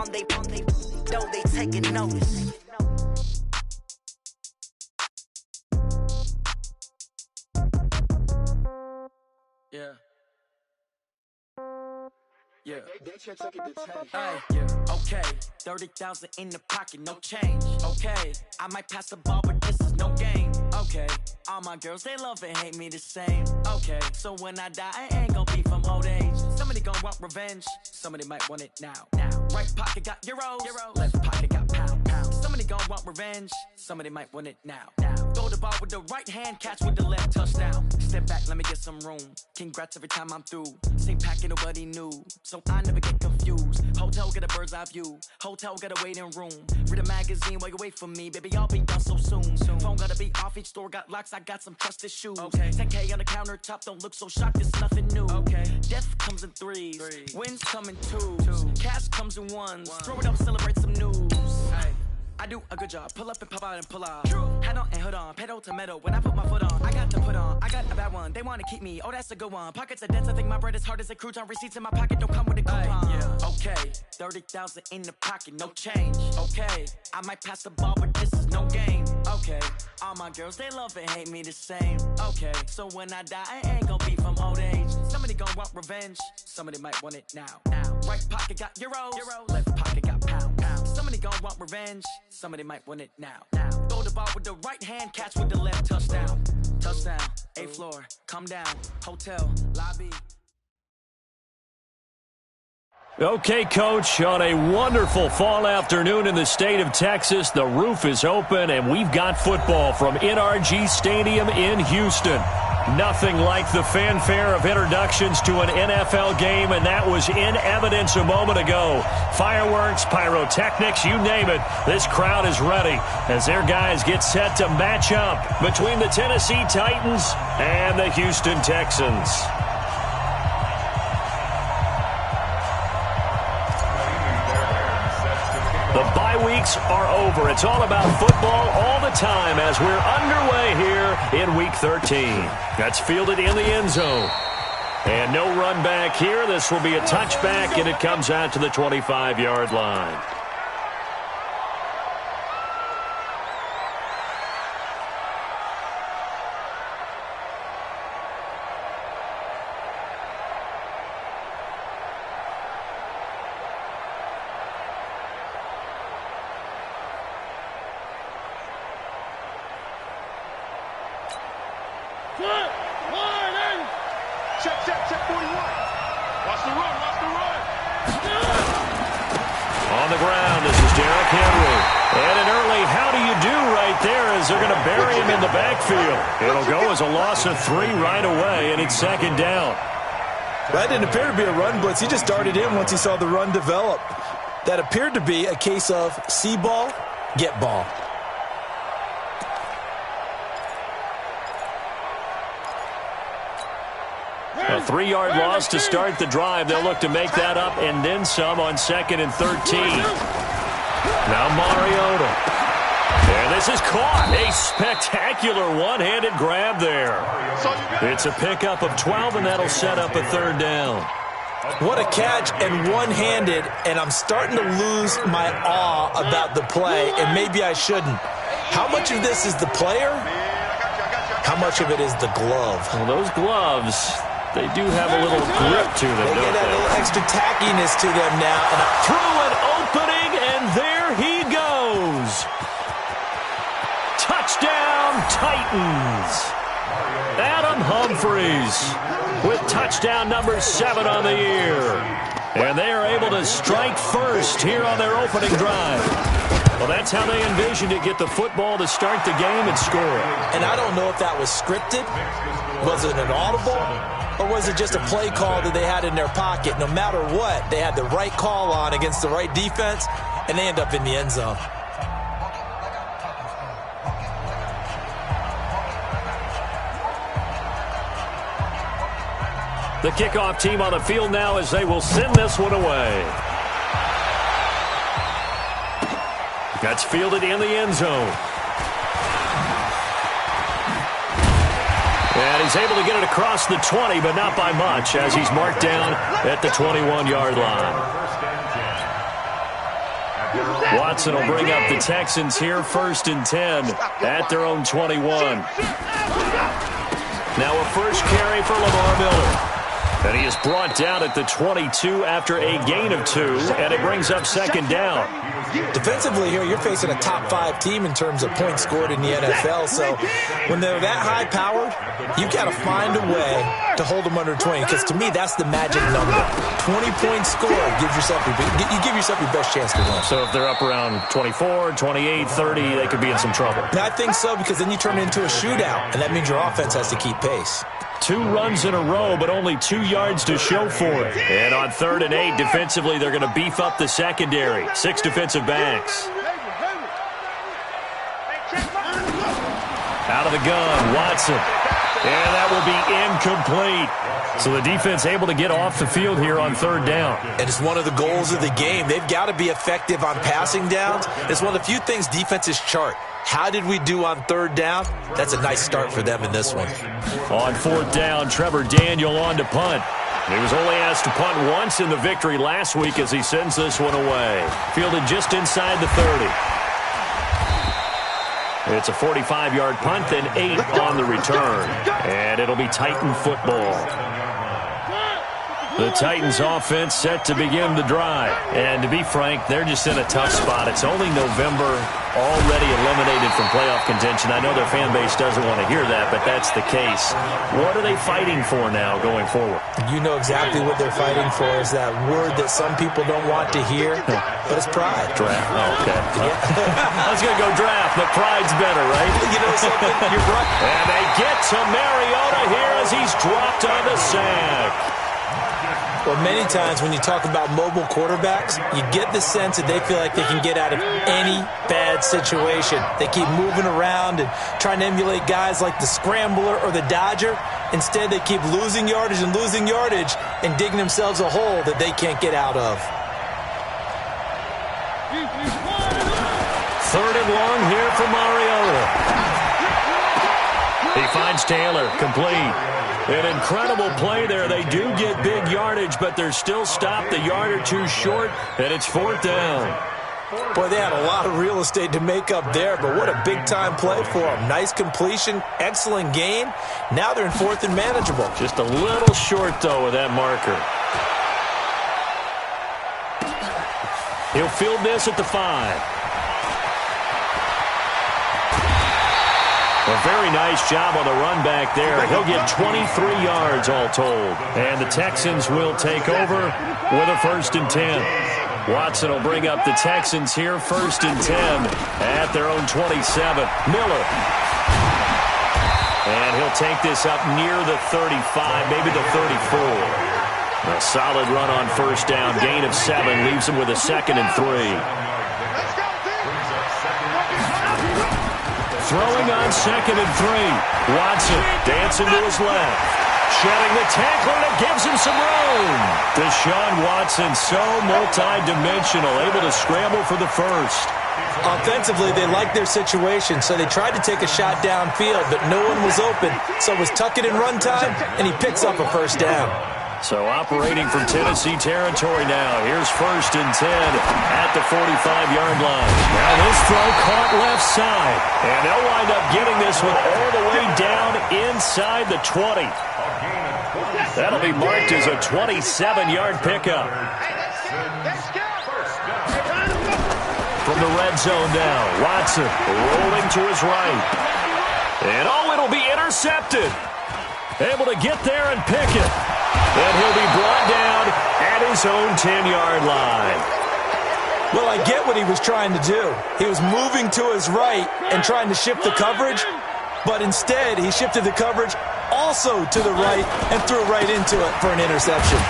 though they taking notice. Yeah. Yeah. Hey, yeah. Okay, 30,000 in the pocket, no change. Okay, I might pass the ball, but this is no game. Okay, all my girls, they love and hate me the same. Okay, so when I die, I ain't gon' be from old age. Somebody gon' want revenge, somebody might want it now. Right pocket got euros, left pocket got pound. Somebody gon' want revenge, somebody might want it now. Throw the ball with the right hand, catch with the left, touchdown. Step back, let me get some room. Congrats every time I'm through. Same packet, nobody knew, so I never get confused. Hotel get a bird's eye view, hotel got a waiting room. Read a magazine while you wait for me, baby, I'll be done so soon. Phone gotta be off, each store got locks, I got some trusted shoes. 10K on the countertop, don't look so shocked, it's nothing new. Death comes in threes, wins come in twos, cash comes in ones. Throw it up, celebrate some news. I do a good job, pull up and pop out and pull out. Head on and hood on, pedal to metal. When I put my foot on, I got to put on. I got a bad one, they wanna keep me, oh that's a good one. Pockets are dense, I think my bread is hard as a crouton. Receipts in my pocket don't come with a coupon. Okay, 30,000 in the pocket, no change. Okay, I might pass the ball, but this is no game. Okay, all my girls, they love and hate me the same. Okay, so when I die, I ain't gon' be from old age. Somebody gon' want revenge, somebody might want it now. Right pocket got euros, left pocket got pound. Somebody gon' want revenge, somebody might want it now. Throw the ball with the right hand, catch with the left, touchdown. Touchdown, 8th floor, come down, hotel, lobby. Okay, Coach, on a wonderful fall afternoon in the state of Texas, the roof is open, and we've got football from NRG Stadium in Houston. Nothing like the fanfare of introductions to an NFL game, and that was in evidence a moment ago. Fireworks, pyrotechnics, you name it. This crowd is ready as their guys get set to match up between the Tennessee Titans and the Houston Texans. The bye weeks are over. It's all about football all the time as we're underway here in Week 13. That's fielded in the end zone. And no run back here. This will be a touchback, and it comes out to the 25-yard line. Check 41. Watch the run. On the ground, this is Derrick Henry. And an early how do you do right there as they're going to bury him in the backfield. It'll go as a loss of 3 right away, and it's 2nd down. That didn't appear to be a run blitz. He just darted in once he saw the run develop. That appeared to be a case of see ball, get ball. A 3-yard loss to start the drive. They'll look to make that up and then some on 2nd and 13. Now Mariota. And this is caught. A spectacular one-handed grab there. It's a pickup of 12, and that'll set up a 3rd down. What a catch, and one-handed, and I'm starting to lose my awe about the play, and maybe I shouldn't. How much of this is the player? How much of it is the glove? Well, those gloves, they do have a little grip to them, they don't get that they? little extra tackiness to them now. And through an opening, and there he goes. Touchdown, Titans. Adam Humphries with touchdown number 7 on the year. And they are able to strike first here on their opening drive. Well, that's how they envisioned it, get the football to start the game and score. And I don't know if that was scripted. Was it an audible? Or was it just a play call that they had in their pocket? No matter what, they had the right call on against the right defense, and they end up in the end zone. The kickoff team on the field now as they will send this one away. That's fielded in the end zone. And he's able to get it across the 20, but not by much, as he's marked down at the 21-yard line. Watson will bring up the Texans here, 1st and 10 at their own 21. Now a first carry for Lamar Miller. And he is brought down at the 22 after a gain of 2, and it brings up 2nd down. Defensively here, you're facing a top 5 team in terms of points scored in the NFL. So when they're that high-powered, you've got to find a way to hold them under 20. Because to me, that's the magic number. 20 points scored gives yourself you give yourself your best chance to win. So if they're up around 24, 28, 30, they could be in some trouble. I think so, because then you turn it into a shootout, and that means your offense has to keep pace. 2 runs in a row, but only 2 yards to show for it. And on 3rd and 8, defensively, they're going to beef up the secondary. 6 defensive backs. Out of the gun, Watson. And that will be incomplete. So the defense able to get off the field here on 3rd down. And it's one of the goals of the game. They've got to be effective on passing downs. It's one of the few things defenses chart. How did we do on 3rd down? That's a nice start for them in this one. On 4th down, Trevor Daniel on to punt. He was only asked to punt once in the victory last week as he sends this one away. Fielded just inside the 30. It's a 45-yard punt, then 8 on the return. And it'll be Titan football. The Titans offense set to begin the drive. And to be frank, they're just in a tough spot. It's only November, already eliminated from playoff contention. I know their fan base doesn't want to hear that, but that's the case. What are they fighting for now going forward? You know exactly what they're fighting for is that word that some people don't want to hear, but it's pride. Draft. Oh, okay. I was going to go draft, but pride's better, right? You know something? You're right. And they get to Mariota here as he's dropped on the sack. Well, many times when you talk about mobile quarterbacks, you get the sense that they feel like they can get out of any bad situation. They keep moving around and trying to emulate guys like the Scrambler or the Dodger. Instead, they keep losing yardage and digging themselves a hole that they can't get out of. 3rd and long here for Mariota. He finds Taylor, complete. An incredible play there. They do get big yardage, but they're still stopped a yard or 2 short, and it's 4th down. Boy, they had a lot of real estate to make up there, but what a big-time play for them. Nice completion, excellent game. Now they're in 4th and manageable. Just a little short, though, with that marker. He'll field this at the 5. A very nice job on the run back there. He'll get 23 yards all told. And the Texans will take over with a 1st and 10. Watson will bring up the Texans here, 1st and 10 at their own 27. Miller. And he'll take this up near the 35, maybe the 34. A solid run on 1st down. Gain of 7 leaves him with a 2nd and 3. Throwing on 2nd and 3. Watson dancing to his left. Shedding the tackler that gives him some room. Deshaun Watson, so multi-dimensional, able to scramble for the 1st. Offensively, they liked their situation, so they tried to take a shot downfield, but no one was open. So it was tuck it in run time, and he picks up a 1st down. So operating from Tennessee territory now. Here's 1st and 10 at the 45-yard line. Now this throw caught left side. And they'll wind up getting this one all the way down inside the 20. That'll be marked as a 27-yard pickup. From the red zone now, Watson rolling to his right. And it'll be intercepted. Able to get there and pick it. And he'll be brought down at his own 10-yard line. Well, I get what he was trying to do. He was moving to his right and trying to shift the coverage, but instead he shifted the coverage also to the right and threw right into it for an interception.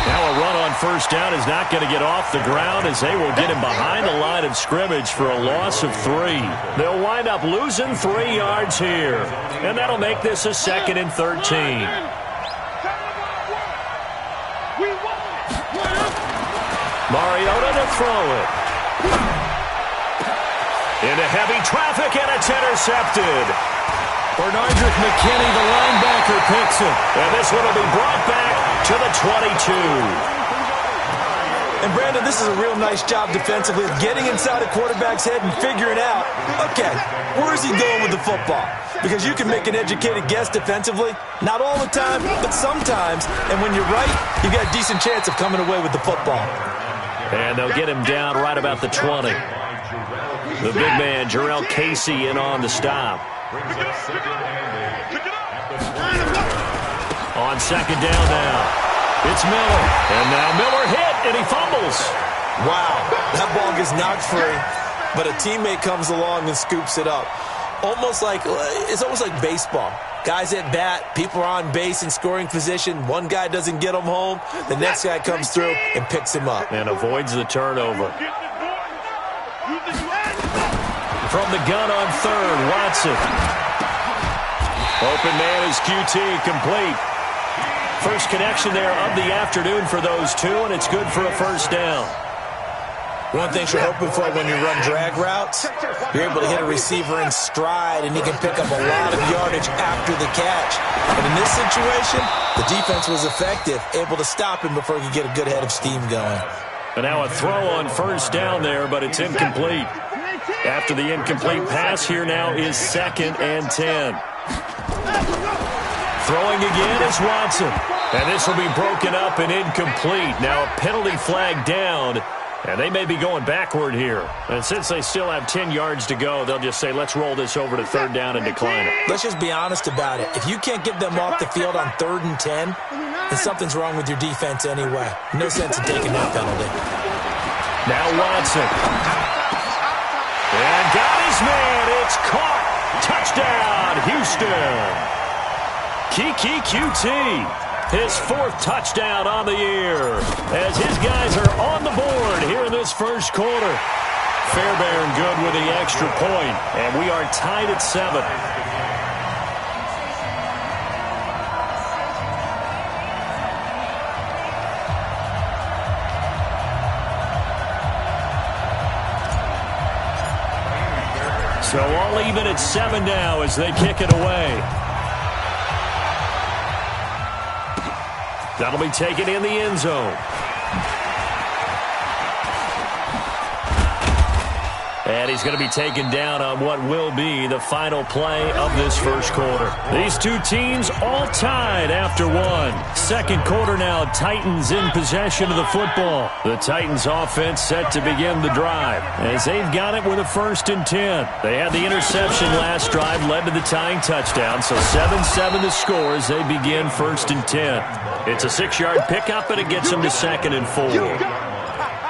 Now a run on 1st down is not going to get off the ground as they will get him behind the line of scrimmage for a loss of 3. They'll wind up losing 3 yards here, and that'll make this a 2nd and 13. Mariota to throw it. Into heavy traffic, and it's intercepted. Bernardrick McKinney, the linebacker, picks it. And this one will be brought back to the 22. And, Brandon, this is a real nice job defensively of getting inside a quarterback's head and figuring out, okay, where is he going with the football? Because you can make an educated guess defensively. Not all the time, but sometimes. And when you're right, you've got a decent chance of coming away with the football. And they'll get him down right about the 20. The big man, Jarrell Casey, in on the stop. On second down now. It's Miller. And now Miller hit, and he fumbles. Wow, that ball gets knocked free, but a teammate comes along and scoops it up. It's almost like baseball. Guys at bat, people are on base in scoring position. One guy doesn't get him home. The next guy comes through and picks him up. And avoids the turnover. From the gun on third, Watson. Open man is QT, complete. First connection there of the afternoon for those two, and it's good for a first down. One thing you're hoping for when you run drag routes, you're able to hit a receiver in stride, and he can pick up a lot of yardage after the catch. And in this situation, the defense was effective, able to stop him before he could get a good head of steam going. And now a throw on first down there, but it's incomplete. After the incomplete pass, here now is 2nd and 10. Throwing again is Watson. And this will be broken up and incomplete. Now a penalty flag down. And they may be going backward here. And since they still have 10 yards to go, they'll just say, let's roll this over to third down and decline it. Let's just be honest about it. If you can't get them off the field on 3rd and 10, then something's wrong with your defense anyway. No sense in taking that penalty. Now Watson. And got his man. It's caught. Touchdown, Houston. Kiki QT. His 4th touchdown on the year as his guys are on the board here in this first quarter. Fairbairn good with the extra point, and we are tied at 7. So all even at 7 now as they kick it away. That'll be taken in the end zone. And he's going to be taken down on what will be the final play of this first quarter. These two teams all tied after one. Second quarter now, Titans in possession of the football. The Titans offense set to begin the drive as they've got it with a 1st and 10. They had the interception last drive, led to the tying touchdown, so 7-7 the score as they begin 1st and 10. It's a 6-yard pickup, and it gets them to 2nd and 4.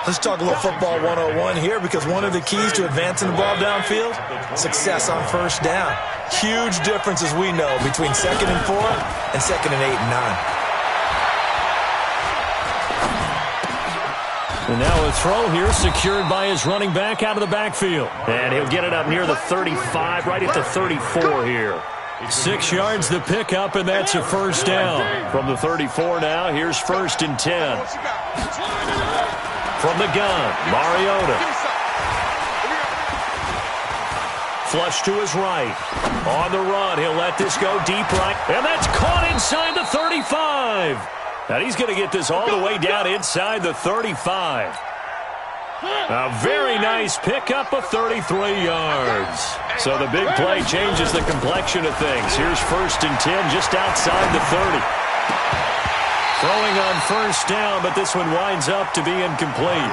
Let's talk a little football 101 here, because one of the keys to advancing the ball downfield, success on first down. Huge difference, as we know, between 2nd and 4 and 2nd and 8 and 9. And now a throw here secured by his running back out of the backfield. And he'll get it up near the 35, right at the 34 here. 6 yards the pickup, and that's a first down. From the 34 now, here's 1st and 10. From the gun, Mariota. Flush to his right. On the run, he'll let this go deep right. And that's caught inside the 35. And he's going to get this all the way down inside the 35. A very nice pickup of 33 yards. So the big play changes the complexion of things. Here's 1st and 10 just outside the 30. Throwing on first down, but this one winds up to be incomplete.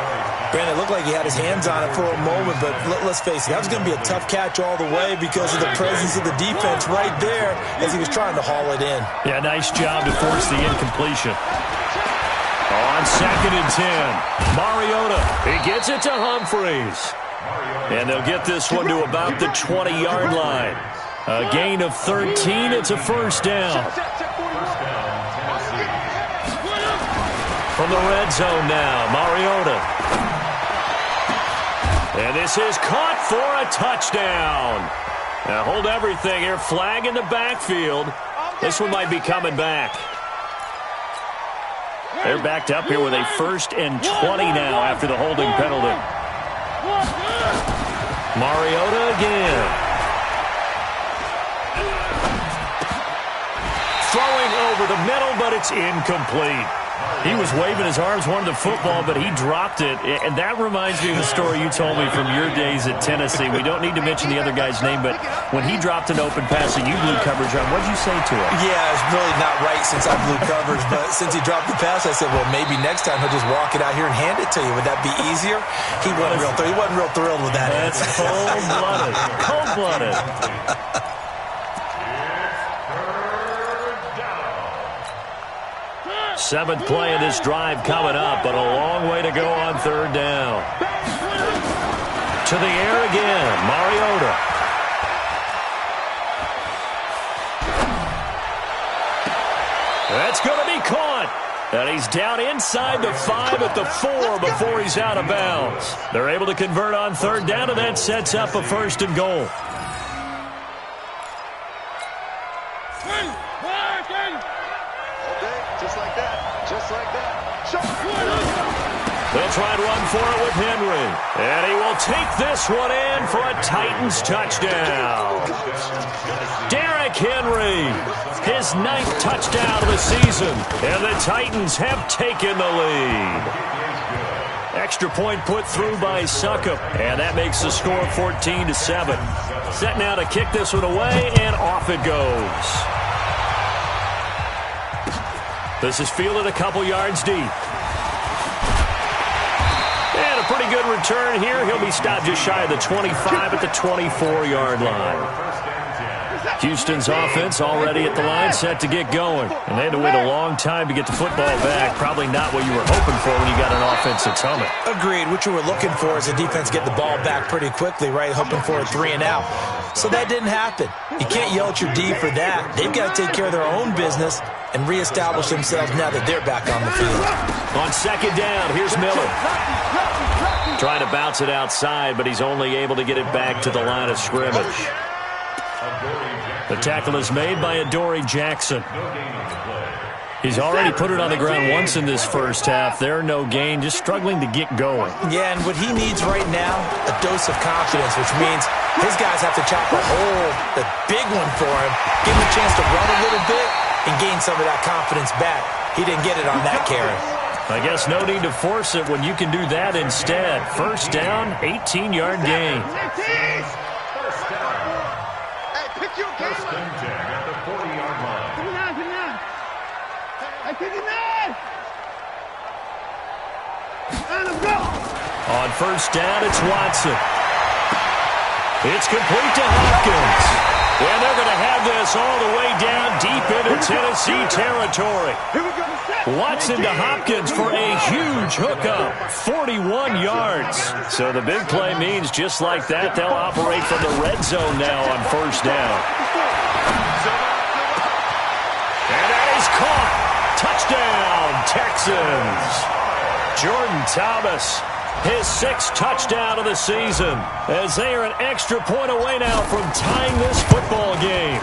Brandon, it looked like he had his hands on it for a moment, but let's face it, that was going to be a tough catch all the way because of the presence of the defense right there as he was trying to haul it in. Yeah, nice job to force the incompletion. On 2nd and 10, Mariota, he gets it to Humphreys. And they'll get this one to about the 20-yard line. A gain of 13, it's a first down. From the red zone now, Mariota. And this is caught for a touchdown. Now hold everything here. Flag in the backfield. This one might be coming back. They're backed up here with a 1st and 20 now after the holding penalty. Mariota again. Throwing over the middle, but it's incomplete. He was waving his arms, wanted the football, but he dropped it. And that reminds me of the story you told me from your days at Tennessee. We don't need to mention the other guy's name, but when he dropped an open pass and you blew coverage on, what did you say to him? Yeah, it's really not right since I blew coverage, but since he dropped the pass, I said, well, maybe next time he'll just walk it out here and hand it to you. Would that be easier? He wasn't real thrilled with that. That's cold-blooded. Cold-blooded. Seventh play of this drive coming up, but a long way to go on third down. To the air again, Mariota. That's going to be caught. And he's down inside the 5 at the 4 before he's out of bounds. They're able to convert on third down, and that sets up a first and goal. They'll try and run for it with Henry. And he will take this one in for a Titans touchdown. Derrick Henry, his 9th touchdown of the season. And the Titans have taken the lead. Extra point put through by Succop. And that makes the score 14-7. Set now to kick this one away, and off it goes. This is fielded a couple yards deep. And a pretty good return here. He'll be stopped just shy of the 25 at the 24-yard line. Houston's offense already at the line, set to get going. And they had to wait a long time to get the football back. Probably not what you were hoping for when you got an offense that's humming. Agreed. What you were looking for is the defense get the ball back pretty quickly, right? Hoping for a 3 and out. So that didn't happen. You can't yell at your D for that. They've got to take care of their own business and reestablish themselves now that they're back on the field. On second down, here's Miller. Trying to bounce it outside, but he's only able to get it back to the line of scrimmage. The tackle is made by Adoree Jackson. He's already put it on the ground once in this first half. There, no gain, just struggling to get going. Yeah, and what he needs right now, a dose of confidence, which means his guys have to chop a hole, a big one for him, give him a chance to run a little bit and gain some of that confidence back. He didn't get it on that carry. I guess no need to force it when you can do that instead. First down, 18-yard gain. On first down, it's Watson. It's complete to Hopkins. And they're going to have this all the way down deep into Tennessee territory. Watson to Hopkins for a huge hookup, 41 yards. So the big play means just like that, they'll operate from the red zone now on first down. And that is caught. Touchdown, Texans. Jordan Thomas, his 6th touchdown of the season, as they are an extra point away now from tying this football game.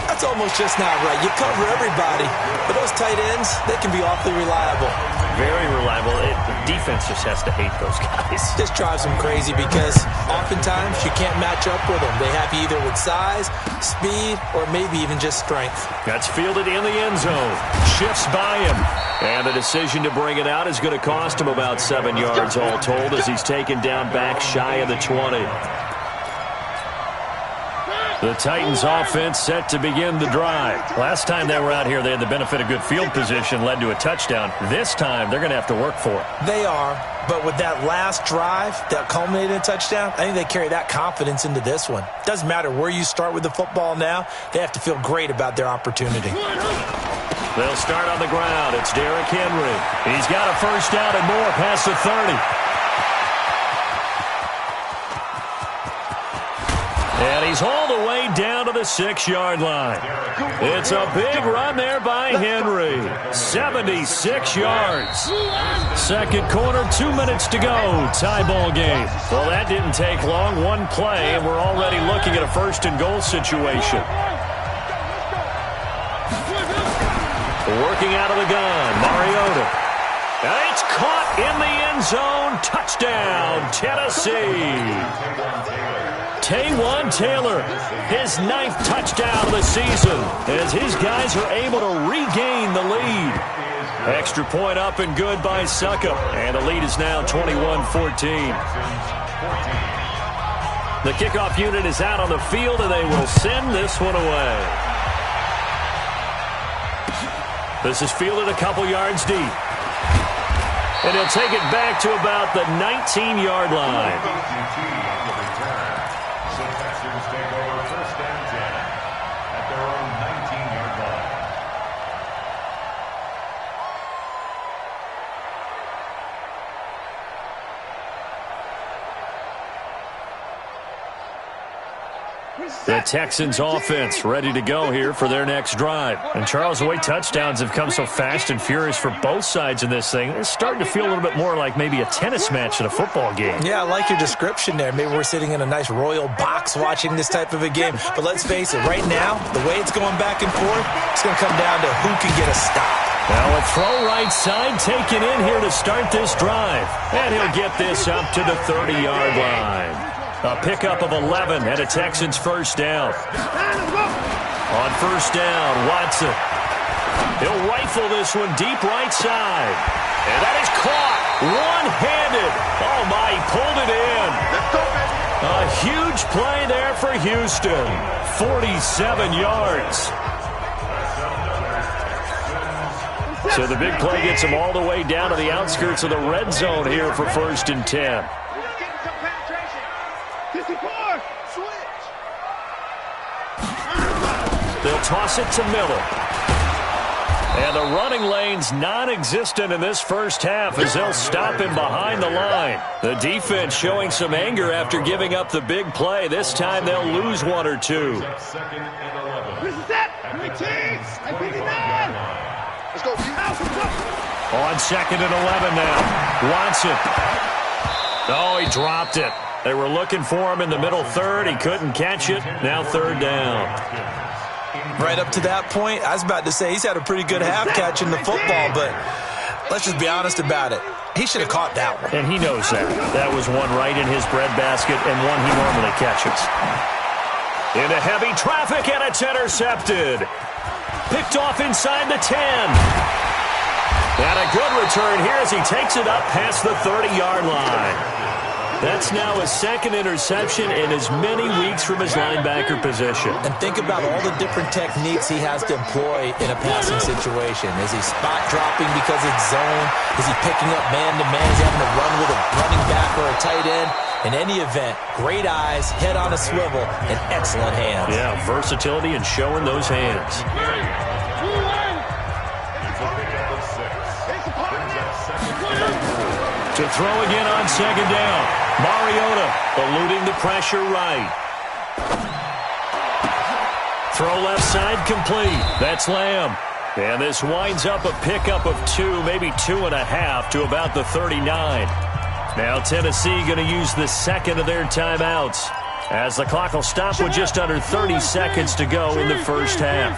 That's almost just not right. You cover everybody, but those tight ends, they can be awfully reliable. Very reliable. The defense just has to hate those guys. This drives them crazy because oftentimes you can't match up with them. They have you either with size, speed, or maybe even just strength. That's fielded in the end zone. Shifts by him. And the decision to bring it out is going to cost him about 7 yards all told as he's taken down back shy of the 20. The Titans offense set to begin the drive. Last time they were out here, they had the benefit of good field position, led to a touchdown. This time, they're going to have to work for it. They are, but with that last drive that culminated in a touchdown, I think they carry that confidence into this one. Doesn't matter where you start with the football now, they have to feel great about their opportunity. They'll start on the ground. It's Derrick Henry. He's got a first down and more past the 30. And he's all the way down to the 6-yard line. It's a big run there by Henry. 76 yards. Second quarter, 2 minutes to go. Tie ball game. Well, that didn't take long. One play, and we're already looking at a first and goal situation. Working out of the gun, Mariota. And it's caught in the end zone. Touchdown, Tennessee. Taywan Taylor, his 9th touchdown of the season, as his guys are able to regain the lead. Extra point up and good by Succop. And the lead is now 21-14. The kickoff unit is out on the field, and they will send this one away. This is fielded a couple yards deep. And he'll take it back to about the 19-yard line. So Texans take over first and 10 at their own 19-yard line. The Texans offense ready to go here for their next drive. And Charles, the way touchdowns have come so fast and furious for both sides in this thing, it's starting to feel a little bit more like maybe a tennis match at a football game. Yeah, I like your description there. Maybe we're sitting in a nice royal box watching this type of a game. But let's face it, right now, the way it's going back and forth, it's going to come down to who can get a stop. Now a throw right side taken in here to start this drive. And he'll get this up to the 30-yard line. A pickup of 11 and a Texans first down. On first down, Watson. He'll rifle this one deep right side. And that is caught one-handed. Oh, my, he pulled it in. A huge play there for Houston. 47 yards. So the big play gets him all the way down to the outskirts of the red zone here for first and 10. They'll toss it to Miller. And the running lane's non-existent in this first half as they'll stop him behind the line. The defense showing some anger after giving up the big play. This time they'll lose one or two. Let's go. On second and 11 now. Watson. Oh, he dropped it. They were looking for him in the middle third. He couldn't catch it. Now third down. Right up to that point, I was about to say he's had a pretty good half catching the football, but let's just be honest about it. He should have caught that one. And he knows that. That was one right in his breadbasket and one he normally catches. Into heavy traffic, and it's intercepted. Picked off inside the 10. And a good return here as he takes it up past the 30-yard line. That's now his second interception in as many weeks from his linebacker position. And think about all the different techniques he has to employ in a passing situation. Is he spot dropping because it's zone? Is he picking up man-to-man? Is he having to run with a running back or a tight end? In any event, great eyes, head on a swivel, and excellent hands. Yeah, versatility and showing those hands. To throw again on second down. Mariota eluding the pressure right. Throw left side complete. That's Lamb. And this winds up a pickup of 2, maybe 2.5 to about the 39. Now Tennessee going to use the second of their timeouts as the clock will stop with just under 30 seconds to go in the first half.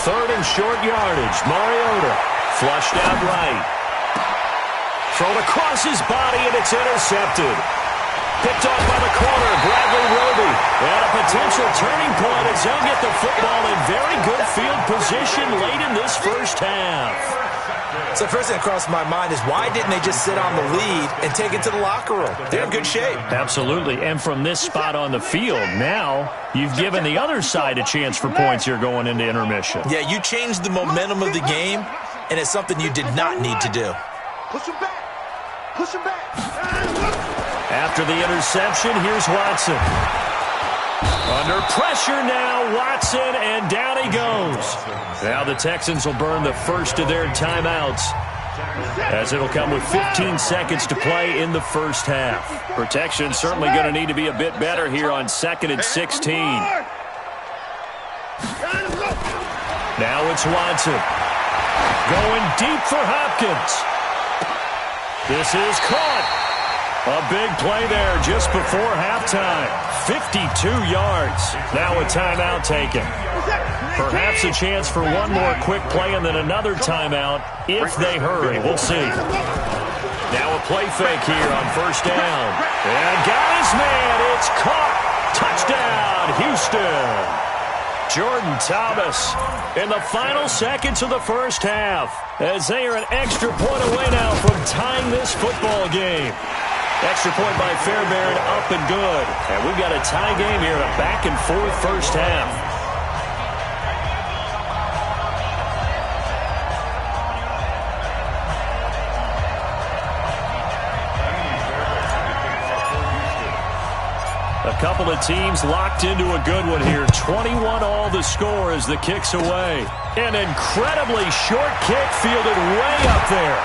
Third and short yardage. Mariota flushed out right. Thrown across his body, and it's intercepted. Picked off by the corner, Bradley Roby. And a potential turning point as they'll get the football in very good field position late in this first half. So first thing that crossed my mind is why didn't they just sit on the lead and take it to the locker room? They're in good shape. Absolutely. And from this spot on the field, now you've given the other side a chance for points here going into intermission. Yeah, you changed the momentum of the game, and it's something you did not need to do. Push him back. Push him back. After the interception, here's Watson. Under pressure now, Watson, and down he goes. Now the Texans will burn the first of their timeouts as it'll come with 15 seconds to play in the first half. Protection certainly going to need to be a bit better here on 2nd and 16. Now it's Watson. Going deep for Hopkins. This is caught. A big play there just before halftime. 52 yards. Now a timeout taken. Perhaps a chance for one more quick play and then another timeout if they hurry. We'll see. Now a play fake here on first down. And got his man. It's caught. Touchdown, Houston. Jordan Thomas in the final seconds of the first half, as they are an extra point away now from tying this football game. Extra point by Fairbairn, up and good. And we've got a tie game here, a back-and-forth first half. A couple of teams locked into a good one here. 21 all the score as the kick's away. An incredibly short kick fielded way up there.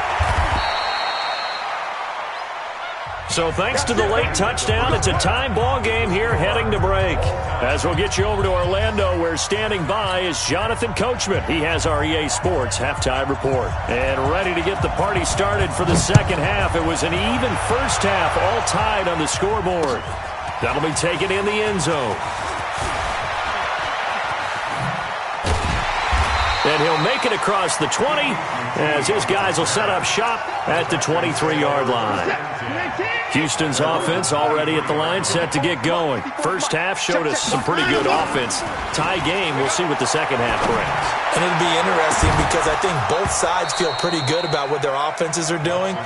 So thanks to the late touchdown, it's a time ball game here heading to break. As we'll get you over to Orlando, where standing by is Jonathan Coachman. He has our EA Sports halftime report. And ready to get the party started for the second half. It was an even first half, all tied on the scoreboard. That'll be taken in the end zone. And he'll make it across the 20 as his guys will set up shop at the 23-yard line. Houston's offense already at the line, set to get going. First half showed us some pretty good offense. Tie game, we'll see what the second half brings. And it'll be interesting because I think both sides feel pretty good about what their offenses are doing.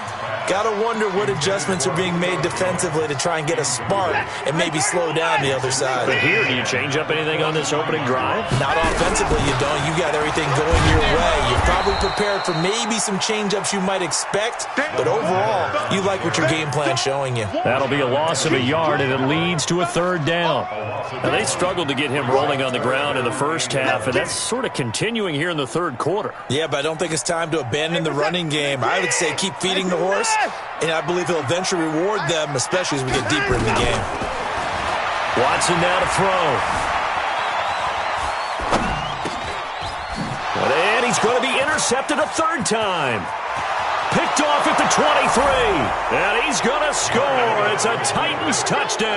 Got to wonder what adjustments are being made defensively to try and get a spark and maybe slow down the other side. But here, do you change up anything on this opening drive? Not offensively, you don't. You got everything going your way. You're probably prepared for maybe some change-ups you might expect, but overall, you like what your game plan's showing you. That'll be a loss of a yard, and it leads to a third down. Now, they struggled to get him rolling on the ground in the first half, and that's sort of continuing here in the third quarter. Yeah, but I don't think it's time to abandon the running game. I would say keep feeding the horse, and I believe he'll eventually reward them, especially as we get deeper in the game. Watson now to throw. And he's going to be intercepted a third time. Picked off at the 23. And he's going to score. It's a Titans touchdown.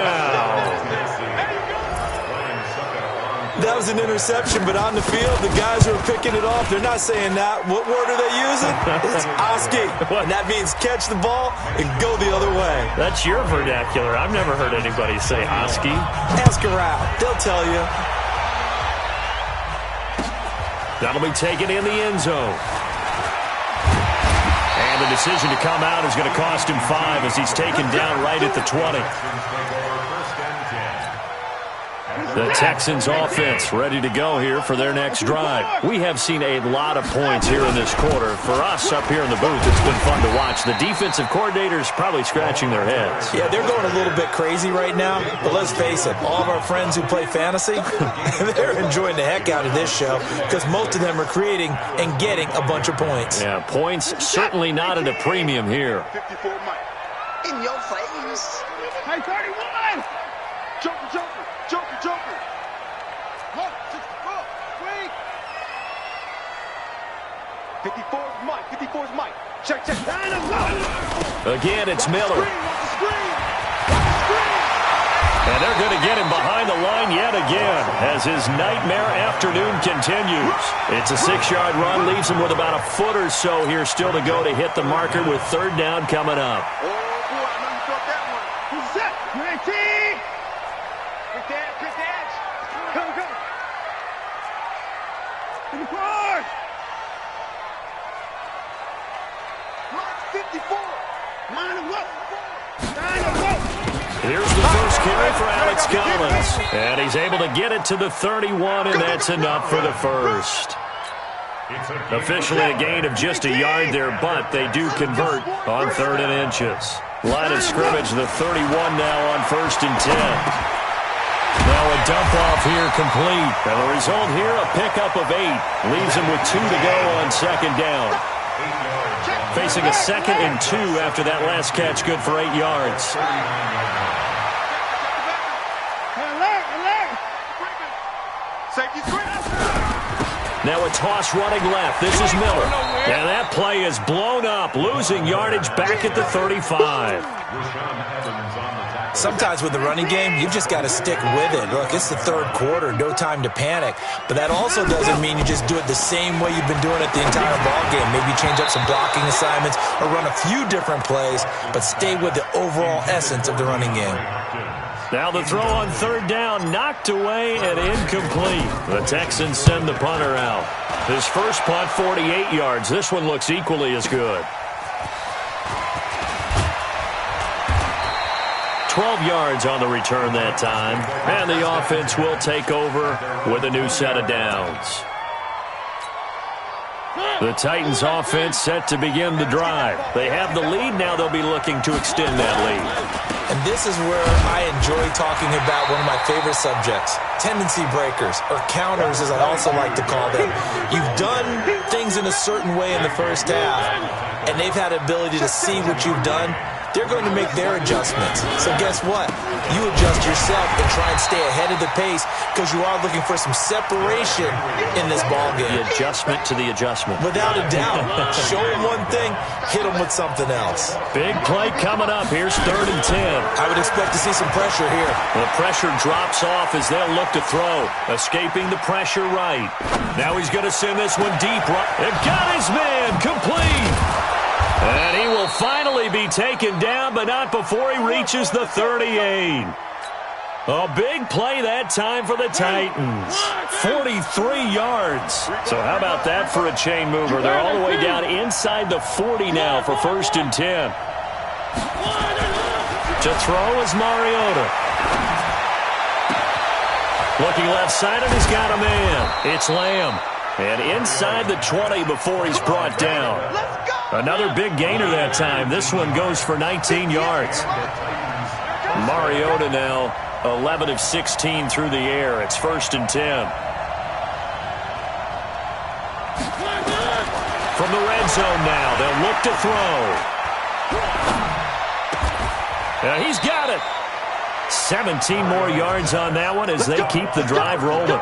That was an interception, but on the field, the guys who are picking it off, they're not saying that. What word are they using? It's Oski. And that means catch the ball and go the other way. That's your vernacular. I've never heard anybody say Oski. Ask around. They'll tell you. That'll be taken in the end zone. And the decision to come out is going to cost him 5 as he's taken down right at the 20. The Texans offense ready to go here for their next drive. We have seen a lot of points here in this quarter. For us up here in the booth, it's been fun to watch. The defensive coordinators probably scratching their heads. Yeah, they're going a little bit crazy right now, but let's face it, all of our friends who play fantasy, they're enjoying the heck out of this show because most of them are creating and getting a bunch of points. Yeah, points certainly not at a premium here. 54 Mike. In your face. Hey, 31! Joker, Joker. Joker, Joker. Look, 64. Wait. 54 is Mike. 54 is Mike. Check, check. Again, it's Miller. And they're going to get him behind the line yet again as his nightmare afternoon continues. It's a 6-yard run, leaves him with about a foot or so here still to go to hit the marker with third down coming up. Oh, boy, I know you thought that one. Who's that? UAT! Quick dash. Come. In the court. 54. Line of what? Here's the first carry for Alex Collins. And he's able to get it to the 31, and that's enough for the first. Officially a gain of just a yard there, but they do convert on 3rd and inches. Line of scrimmage, the 31 now on 1st and 10. Now a dump-off here complete. And the result here, a pickup of 8. Leaves him with 2 to go on 2nd down. Facing a 2nd and 2 after that last catch, good for 8 yards. Now a toss running left. This is Miller. And that play is blown up, losing yardage back at the 35. Sometimes with the running game, you've just got to stick with it. Look, it's the 3rd quarter, no time to panic. But that also doesn't mean you just do it the same way you've been doing it the entire ball game. Maybe change up some blocking assignments or run a few different plays, but stay with the overall essence of the running game. Now the throw on third down, knocked away and incomplete. The Texans send the punter out. His first punt, 48 yards. This one looks equally as good. 12 yards on the return that time. And the offense will take over with a new set of downs. The Titans offense set to begin the drive. They have the lead. Now they'll be looking to extend that lead. And this is where I enjoy talking about one of my favorite subjects, tendency breakers, or counters as I also like to call them. You've done things in a certain way in the first half, and they've had the ability to see what you've done. They're going to make their adjustments. So guess what? You adjust yourself and try and stay ahead of the pace because you are looking for some separation in this ballgame. The adjustment to the adjustment. Without a doubt. Show them one thing, hit them with something else. Big play coming up. Here's 3rd and 10. I would expect to see some pressure here. The pressure drops off as they'll look to throw. Escaping the pressure right. Now he's going to send this one deep. They've got his man. Complete. And he will finally be taken down, but not before he reaches the 38. A big play that time for the Titans. 43 yards. So how about that for a chain mover? They're all the way down inside the 40 now for 1st and 10. To throw is Mariota. Looking left side, and he's got a man. It's Lamb. And inside the 20 before he's brought down. Another big gainer that time. This one goes for 19 yards. Mariota now 11 of 16 through the air. It's 1st and 10. From the red zone now, they'll look to throw. He's got it. 17 more yards on that one as they keep the drive rolling.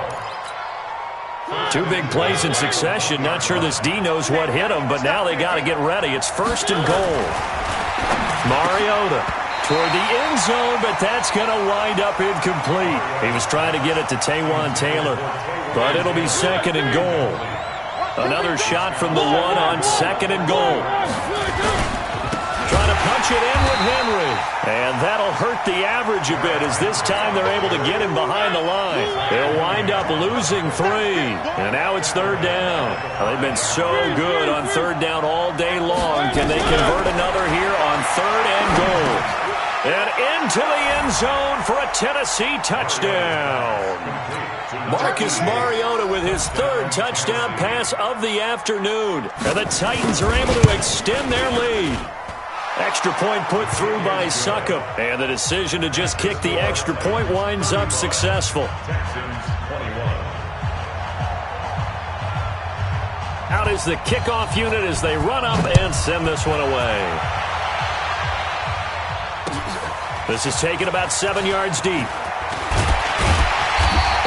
2 big plays in succession. Not sure this D knows what hit him, but now they got to get ready. It's 1st and goal. Mariota toward the end zone, but that's going to wind up incomplete. He was trying to get it to Taywan Taylor, but it'll be 2nd and goal. Another shot from the 1 on 2nd and goal. Trying to punch it in with Henry. And that'll hurt the average a bit as this time they're able to get him behind the line. They'll wind up losing 3. And now it's 3rd down. They've been so good on 3rd down all day long. Can they convert another here on 3rd and goal? And into the end zone for a Tennessee touchdown. Marcus Mariota with his 3rd touchdown pass of the afternoon. And the Titans are able to extend their lead. Extra point put through by Succop. And the decision to just kick the extra point winds up successful. Out is the kickoff unit as they run up and send this one away. This is taken about 7 yards deep.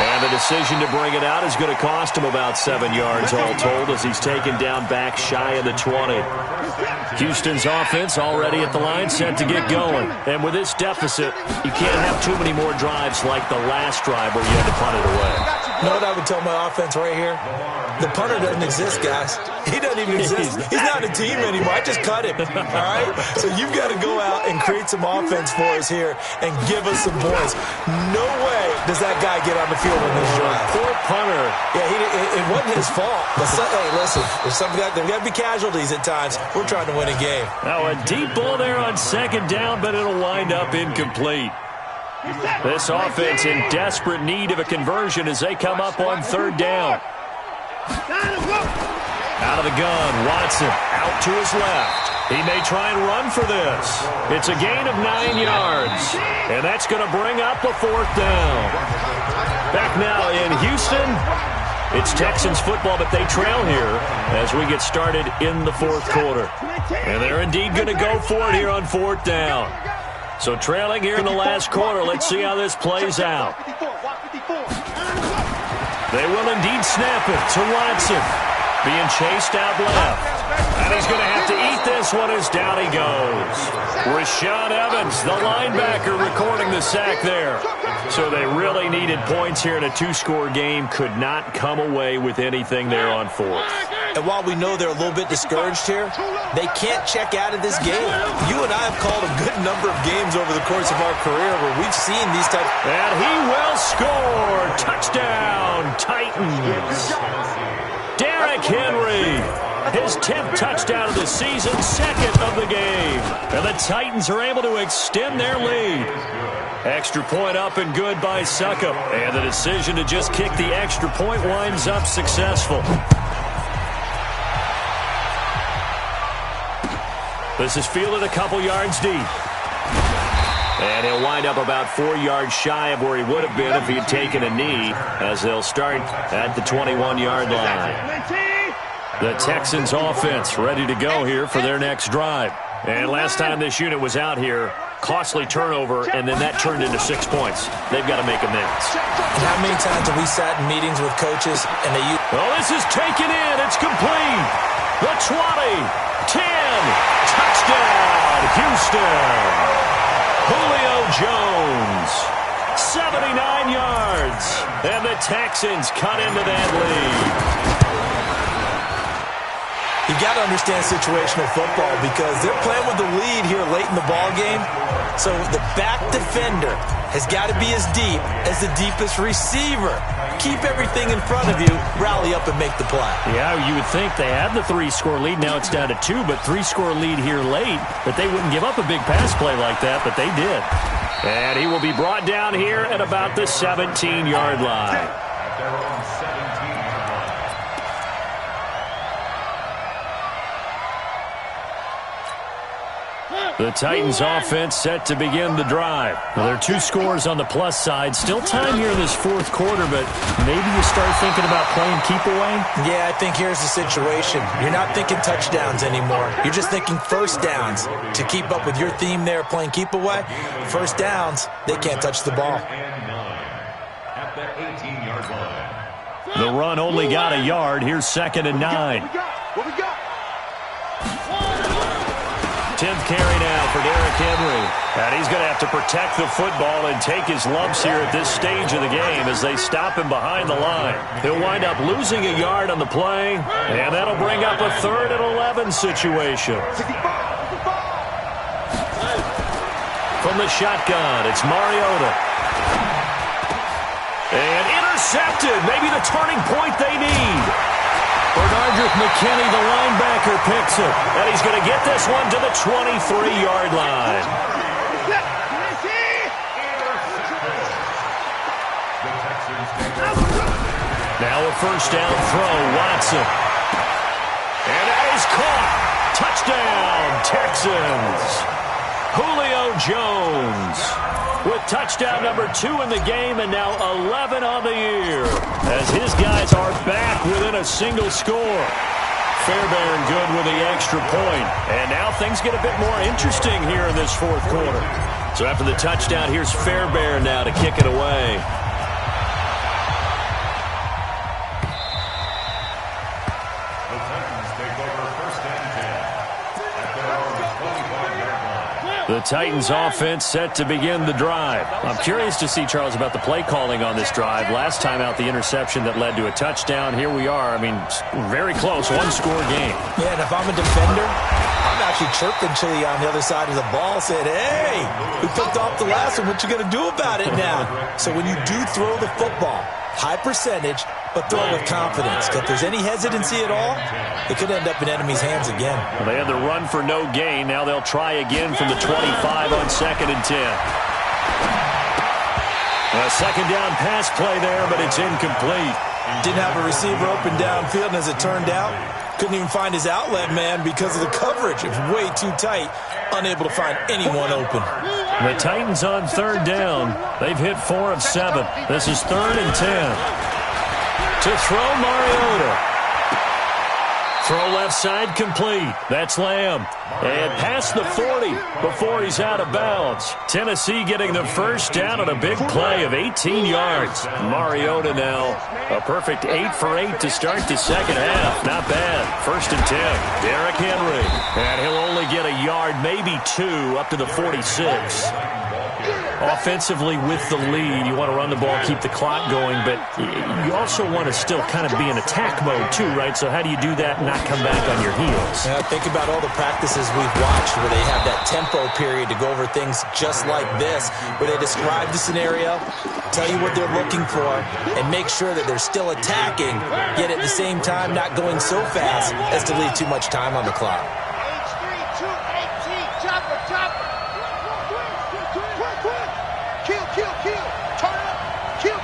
And the decision to bring it out is going to cost him about 7 yards all told as he's taken down back shy of the 20. Houston's offense already at the line, set to get going. And with this deficit, you can't have too many more drives like the last drive where you had to punt it away. You know what I would tell my offense right here? The punter doesn't exist, guys. He doesn't even exist. He's not a team anymore. I just cut him, all right? So you've got to go out and create some offense for us here and give us some points. No way does that guy get on the field in this drive. Poor punter. Yeah, it wasn't his fault. But hey, listen, there's got to be casualties at times. We're trying to win a game. Now a deep ball there on 2nd down, but it'll wind up incomplete. This offense in desperate need of a conversion as they come up on 3rd down. Out of the gun, Watson out to his left. He may try and run for this. It's a gain of 9 yards, and that's going to bring up a 4th down. Back now in Houston, it's Texans football, but they trail here as we get started in the 4th quarter. And they're indeed going to go for it here on 4th down. So trailing here in the last quarter, let's see how this plays out. They will indeed snap it to Watson. Being chased out left. And he's going to have to eat this one as down he goes. Rashaan Evans, the linebacker, recording the sack there. So they really needed points here in a 2-score game. Could not come away with anything there on 4th. And while we know they're a little bit discouraged here, they can't check out of this game. You and I have called a good a number of games over the course of our career where we've seen these types. And he will score. Touchdown, Titans. Derrick Henry, his 10th touchdown of the season, second of the game. And the Titans are able to extend their lead. Extra point up and good by Succop. And the decision to just kick the extra point winds up successful. This is fielded a couple yards deep. And he'll wind up about 4 yards shy of where he would have been if he had taken a knee, as they'll start at the 21-yard line. The Texans offense ready to go here for their next drive. And last time this unit was out here, costly turnover, and then that turned into 6 points. They've got to make amends. And how many times have we sat in meetings with coaches and they use... Oh, this is taken in. It's complete. The 20, 10, touchdown, Houston. Julio Jones, 79 yards, and the Texans cut into that lead. You got to understand situational football because they're playing with the lead here late in the ball game. So the back defender has got to be as deep as the deepest receiver. Keep everything in front of you, rally up and make the play. Yeah, you would think they had the 3-score lead. Now it's down to 2, but 3-score lead here late. That they wouldn't give up a big pass play like that, but they did. And he will be brought down here at about the 17-yard line. At their own 17-yard line. The Titans offense set to begin the drive. Well, there are 2 scores on the plus side. Still time here in this fourth quarter, but maybe you start thinking about playing keep away? Yeah, I think here's the situation. You're not thinking touchdowns anymore. You're just thinking first downs. To keep up with your theme there, playing keep away, first downs, they can't touch the ball. At the 18-yard line. The run only got a yard. Here's 2nd and 9. What we got? 10th carry now for Derrick Henry. And he's going to have to protect the football and take his lumps here at this stage of the game as they stop him behind the line. He'll wind up losing a yard on the play, and that'll bring up a 3rd and 11 situation. From the shotgun, it's Mariota. And intercepted. Maybe the turning point they need. Bernardrick McKinney, the linebacker, picks it. And he's going to get this one to the 23-yard line. Now a first down throw, Watson. And that is caught. Touchdown, Texans. Julio Jones with touchdown number 2 in the game and now 11 on the year as his guys are back within a single score. Fairbairn good with the extra point. And now things get a bit more interesting here in this fourth quarter. So after the touchdown, here's Fairbairn now to kick it away. The Titans take over 1st and 10 at their own 25-yard line. The Titans offense set to begin the drive. I'm curious to see, Charles, about the play calling on this drive. Last time out, the interception that led to a touchdown. Here we are. I mean, very close, 1-score game. Yeah, and if I'm a defender, I'm actually chirping Chili on the other side of the ball, saying, hey, we picked off the last one. What you going to do about it now? So when you do throw the football, high percentage, but throw it with confidence. If there's any hesitancy at all, it could end up in enemy's hands again. Well, they had the run for no gain. Now they'll try again from the 25 on 2nd and 10. A second down pass play there, but it's incomplete. Didn't have a receiver open downfield, and as it turned out, couldn't even find his outlet man because of the coverage. It was way too tight, unable to find anyone open. The Titans on 3rd down. They've hit 4 of 7. This is 3rd and 10. To throw, Mariota. Throw left side complete. That's Lamb. And past the 40 before he's out of bounds. Tennessee getting the first down on a big play of 18 yards. Mariota now a perfect 8 for 8 to start the second half. Not bad. 1st and 10. Derrick Henry. And he'll only get a yard, maybe 2, up to the 46. Offensively with the lead, you want to run the ball, keep the clock going, but you also want to still kind of be in attack mode too, right? So how do you do that and not come back on your heels? Yeah, think about all the practices we've watched where they have that tempo period to go over things just like this, where they describe the scenario, tell you what they're looking for, and make sure that they're still attacking, yet at the same time not going so fast as to leave too much time on the clock. H3, 218, chopper. Kill. Turn up. Kill.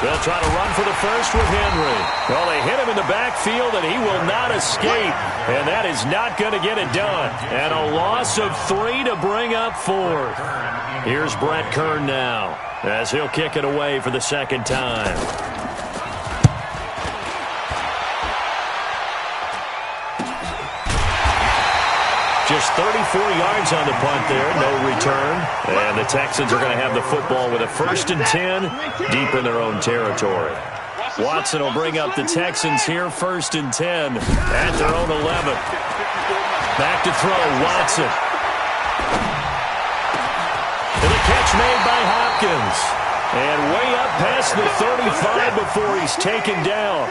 They'll try to run for the first with Henry. Well, they hit him in the backfield, and he will not escape. And that is not going to get it done. And a loss of 3 to bring up 4. Here's Brett Kern now, as he'll kick it away for the second time. Just 34 yards on the punt there, no return. And the Texans are going to have the football with a 1st and 10 deep in their own territory. Watson will bring up the Texans here, 1st and 10 at their own 11. Back to throw, Watson. And the catch made by Hopkins. And way up past the 35 before he's taken down.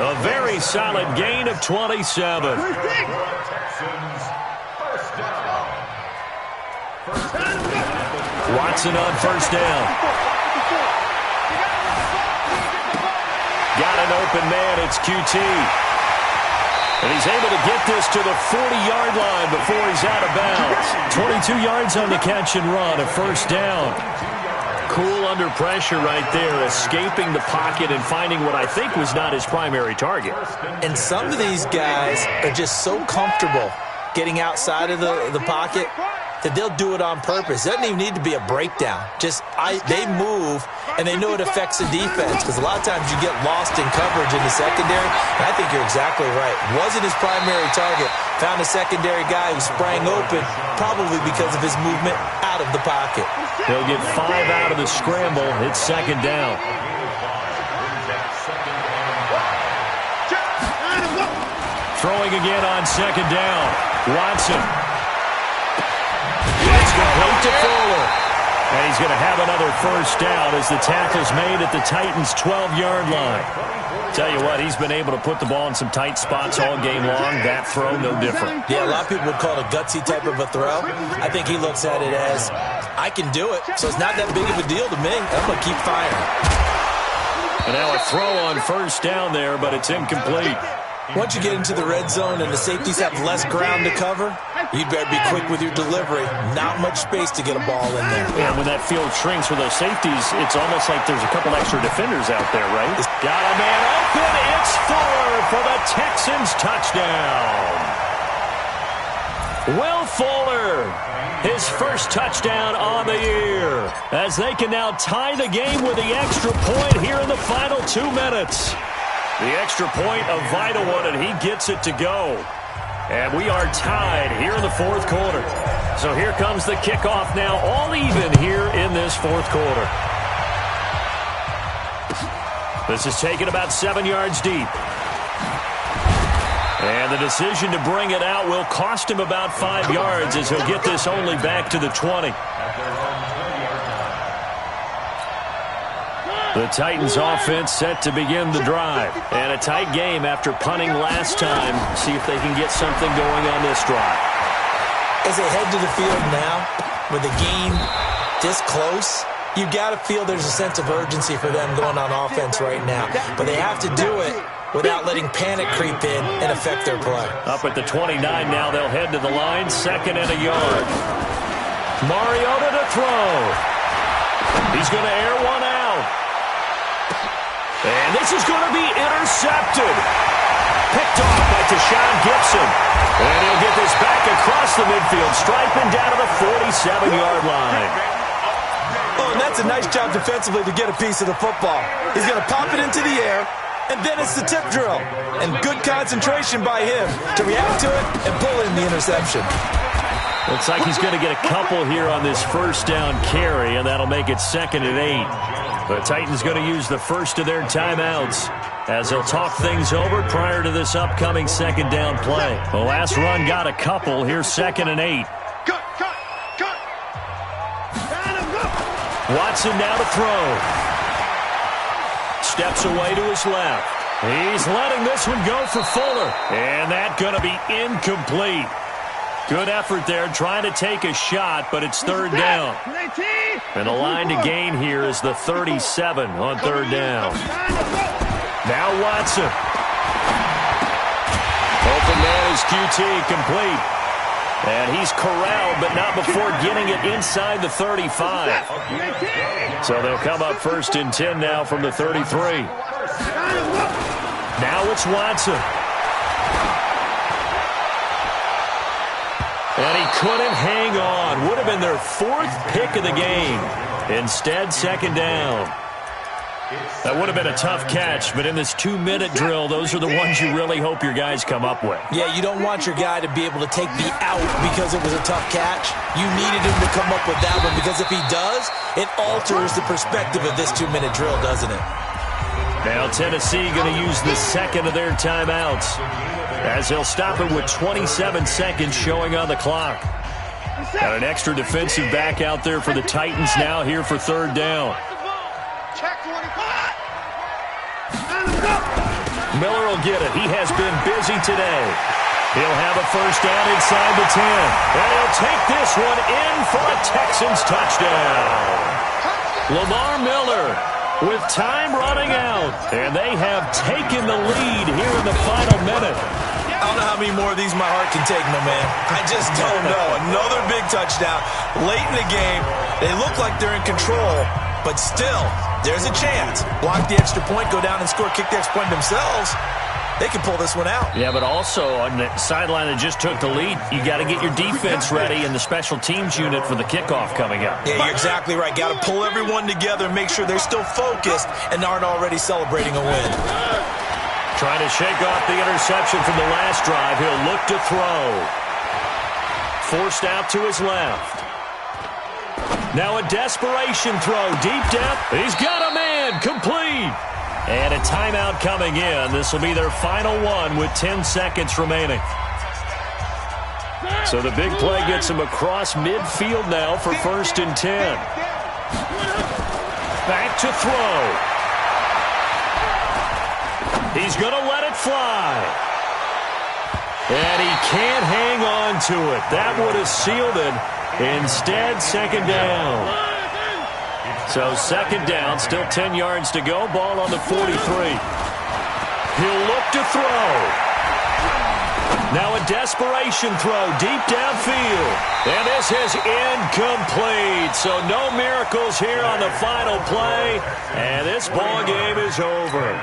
A very solid gain of 27. Watson on 1st down. Got an open man, it's QT. And he's able to get this to the 40-yard line before he's out of bounds. 22 yards on the catch and run, a 1st down. Cool under pressure right there, escaping the pocket and finding what I think was not his primary target. And some of these guys are just so comfortable getting outside of the pocket that they'll do it on purpose. It doesn't even need to be a breakdown. They move, and they know it affects the defense, because a lot of times you get lost in coverage in the secondary, and I think you're exactly right. Wasn't his primary target. Found a secondary guy who sprang open, probably because of his movement out of the pocket. He'll get 5 out of the scramble. It's 2nd down. Throwing again on 2nd down. Watson. It's complete to Fuller. And he's going to have another 1st down as the tackle's made at the Titans' 12-yard line. Tell you what, he's been able to put the ball in some tight spots all game long. That throw, no different. Yeah, a lot of people would call it a gutsy type of a throw. I think he looks at it as, I can do it, so it's not that big of a deal to me. I'm going to keep firing. And now a throw on 1st down there, but it's incomplete. Once you get into the red zone and the safeties have less ground to cover, you'd better be quick with your delivery. Not much space to get a ball in there. And when that field shrinks for those safeties, it's almost like there's a couple extra defenders out there, right? Got a man open. It's Fuller for the Texans touchdown. Will Fuller, his 1st touchdown on the year, as they can now tie the game with the extra point here in the final 2 minutes. The extra point, a vital one, and he gets it to go. And we are tied here in the 4th quarter. So here comes the kickoff now, all even here in this 4th quarter. This is taken about 7 yards deep. And the decision to bring it out will cost him about 5 yards as he'll get this only back to the 20. The Titans offense set to begin the drive. And a tight game after punting last time. See if they can get something going on this drive. As they head to the field now, with the game this close, you've got to feel there's a sense of urgency for them going on offense right now. But they have to do it without letting panic creep in and affect their play. Up at the 29 now, they'll head to the line. 2nd and a yard. Mariota to throw. He's going to air one out. And this is going to be intercepted. Picked off by Tashawn Gibson. And he'll get this back across the midfield stripe and down to the 47-yard line. Oh, and that's a nice job defensively to get a piece of the football. He's going to pop it into the air, and then it's the tip drill. And good concentration by him to react to it and pull in the interception. Looks like he's going to get a couple here on this 1st down carry, and that'll make it 2nd and 8. The Titans going to use the first of their timeouts as they'll talk things over prior to this upcoming 2nd down play. The last run got a couple. Here's 2nd and 8. Watson now to throw. Steps away to his left. He's letting this one go for Fuller. And that's going to be incomplete. Good effort there trying to take a shot, but it's third down. And the line to gain here is the 37 on third down. Now Watson. Open man is QT, complete. And he's corralled, but not before getting it inside the 35. So they'll come up first and 10 now from the 33. Now it's Watson. And he couldn't hang on. Would have been their fourth pick of the game. Instead, second down. That would have been a tough catch, but in this 2-minute drill, those are the ones you really hope your guys come up with. Yeah, you don't want your guy to be able to take the out because it was a tough catch. You needed him to come up with that one because if he does, it alters the perspective of this 2-minute drill, doesn't it? Now Tennessee going to use the second of their timeouts as they'll stop it with 27 seconds showing on the clock. Got an extra defensive back out there for the Titans now here for third down. Miller will get it. He has been busy today. He'll have a first down inside the 10. And he'll take this one in for a Texans touchdown. Lamar Miller with time running out. And they have taken the lead here in the final minute. I don't know how many more of these my heart can take, my man. I just don't know. Another big touchdown. Late in the game, they look like they're in control, but still, there's a chance. Block the extra point, go down and score, kick the extra point themselves. They can pull this one out. Yeah, but also on the sideline that just took the lead, you got to get your defense ready and the special teams unit for the kickoff coming up. Yeah, you're exactly right. Got to pull everyone together and make sure they're still focused and aren't already celebrating a win. Trying to shake off the interception from the last drive. He'll look to throw. Forced out to his left. Now a desperation throw. Deep depth. He's got a man. Complete. And a timeout coming in. This will be their final one with 10 seconds remaining. So the big play gets him across midfield now for first and 10. Back to throw. He's going to let it fly. And he can't hang on to it. That would have sealed it. Instead, second down. So second down, still 10 yards to go. Ball on the 43. He'll look to throw. Now a desperation throw deep downfield. And this is incomplete. So no miracles here on the final play. And this ball game is over.